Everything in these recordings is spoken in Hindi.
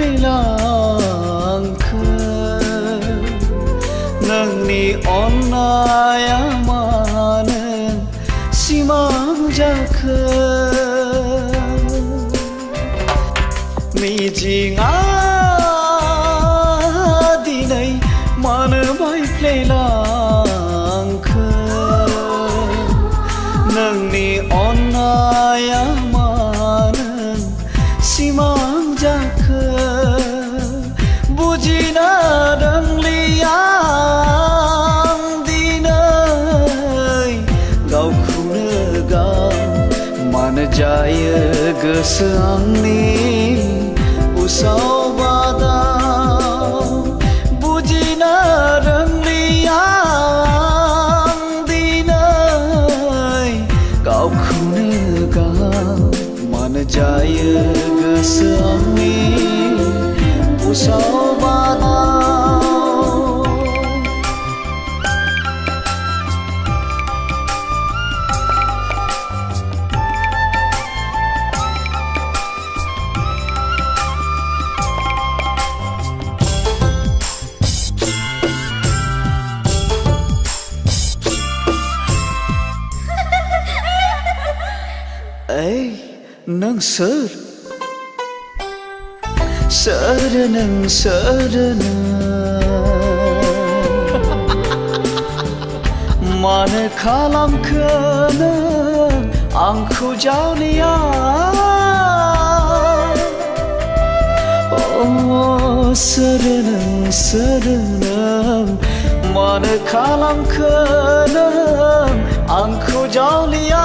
फ्लेलांखो नोंनि अननाया मानो सिमां जाखो मिजिंआ दिनै मानो बायफ्लेलांखो नोंनि अननाया मानो सिमां जाखो बुजिना रोंलिया आं दिनै गावखौनो गाव मानो जायो गोसो आंनि उसाव बादाव बुजिना रोंलिया आं दिनै गावखौनो गाव मानो जायो गोसो आंनि उसाव बादाव नों सोर नों सोर मानो खालामखो नों आंखौ जावलिया सोर नों मानो खालामखो नों आंखौ जावलिया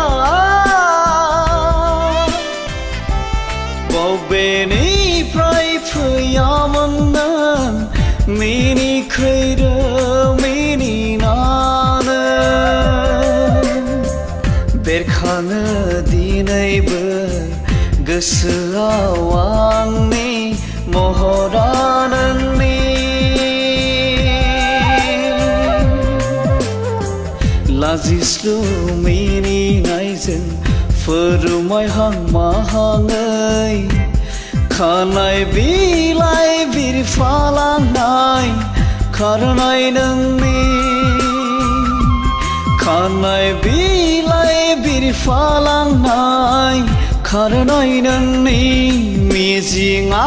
बबेनिफ्राय फैयामोन नों मिनिख्रुइ मिनिनानो बेरखाङो दिनैबो गोसोआव आंनि महरा नोंनि लाजिस्लु मिनिनायजों फोरमायहां माहाङै खानाय बिलाइ बिरफालांनाय खारनाय नोंनि खानाय बिलाइ बिरफालांनाय खारनाय नोंनि मिजिंआ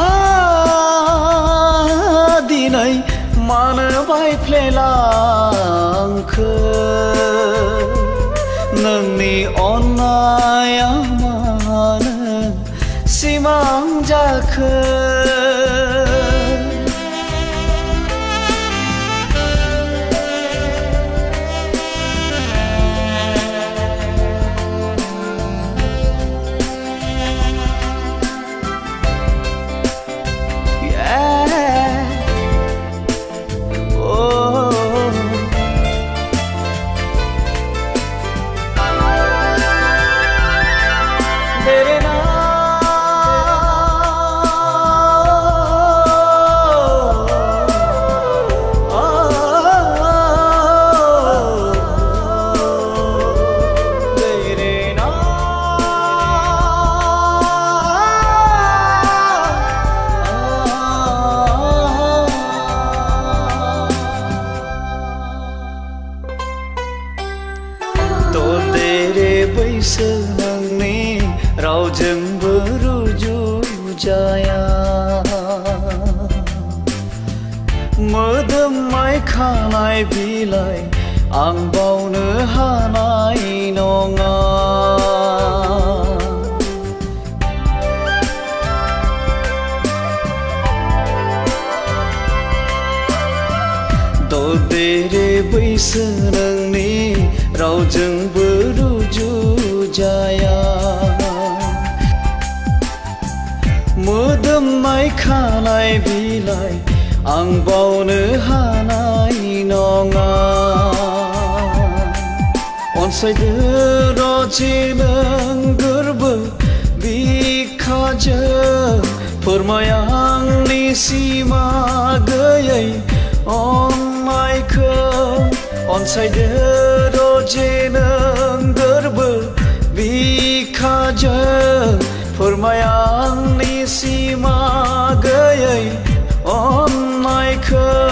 दिनै मानो बायफ्लेलांखो नोंनि अननाया मानो सिमां जाखो बैसो नोंनि रावजोंबो रुजुजाया मोदोमनाय खानाय बिलाइ आं बावनो हानाय नङा ददेरे बैसो नोंनि रावजोंबो रुजुजाया मोदोमनाय खानाय बिलाइ आं बावनो हानाय नङा अनसायदो रजे नों गोरबो बिखाजों फोरमाय आंनि सिमा गैयै अननायखौ अनसायदो रजे नों गोरबो बिखाजों फोरमाय आंनि सिमा गैयै अननायखौ